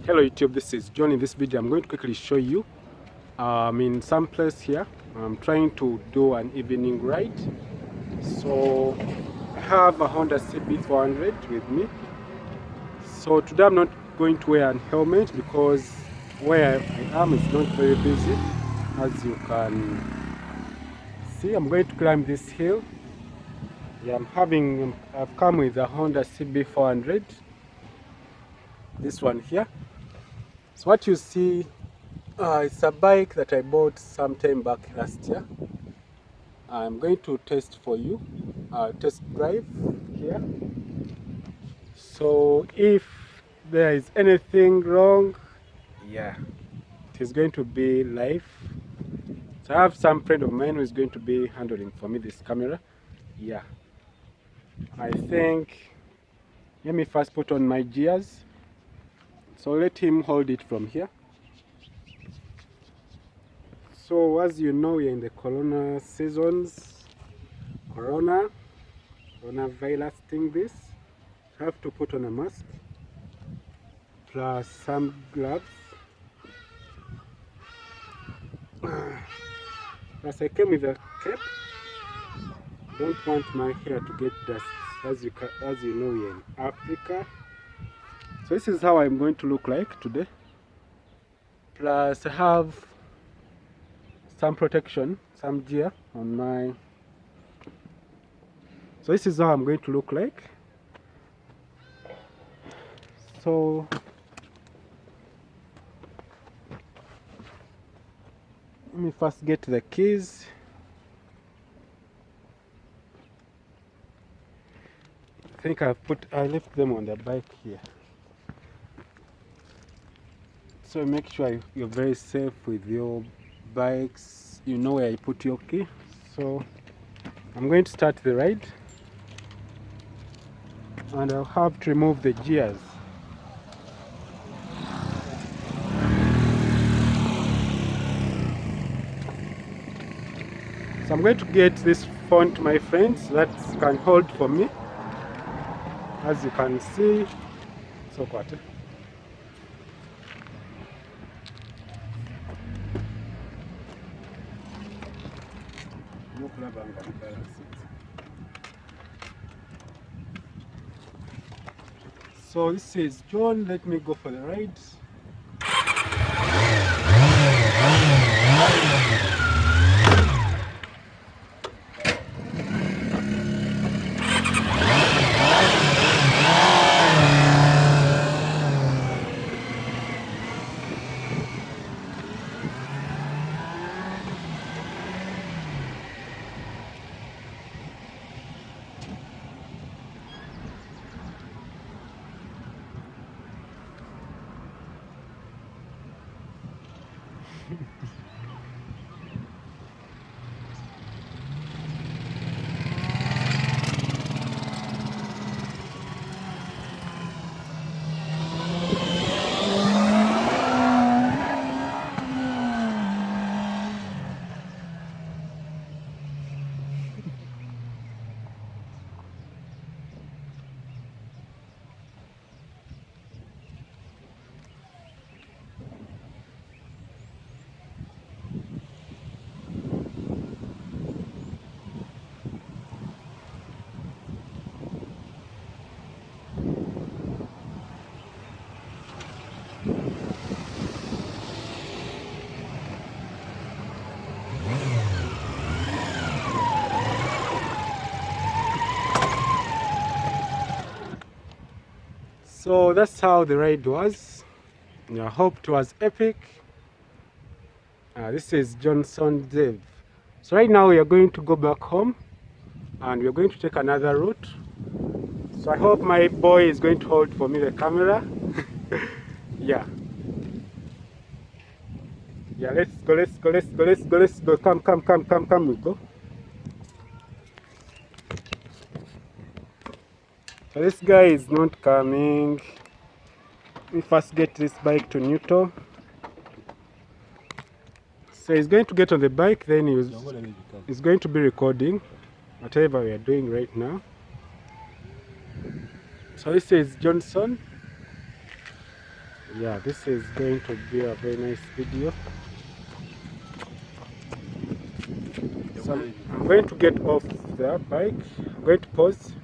Hello YouTube, this is John. In this video I'm going to quickly show you in some place here. I'm trying to do an evening ride. So I have a Honda CB400 with me. So today I'm not going to wear a helmet because where I am is not very busy. As you can see, I'm going to climb this hill. Yeah, I've come with a Honda CB400. This one here. So what you see, it's a bike that I bought sometime back last year. I'm going to test for you, test drive here. So if there is anything wrong, yeah, it is going to be live. So I have some friend of mine who is going to be handling for me this camera. Yeah, I think, let me first put on my gears. So let him hold it from here. So as you know, we're in the corona seasons. Coronavirus thing this. I have to put on a mask plus some gloves. Plus I came with a cape. Don't want my hair to get dust. As you know, we're in Africa. So this is how I'm going to look like today. Plus I have some protection, some gear on my. So this is how I'm going to look like. So let me first get the keys. I think I left them on the bike here. So make sure you're very safe with your bikes. You know where you put your key. So I'm going to start the ride. And I'll have to remove the gears. So I'm going to get this phone to my friends that can hold for me. As you can see, so what? So this is John. Let me go for the ride. So that's how the ride was. I hope it was epic. This is Johnson Dave. So right now we are going to go back home and we are going to take another route. So I hope my boy is going to hold for me the camera. Yeah. Yeah, let's go. Come, we go. So this guy is not coming. We first get this bike to neutral. So he's going to get on the bike, then he's going to be recording whatever we are doing right now. So this is Johnson. yeah, this is going to be a very nice video. So I'm going to get off the bike. I'm going to pause.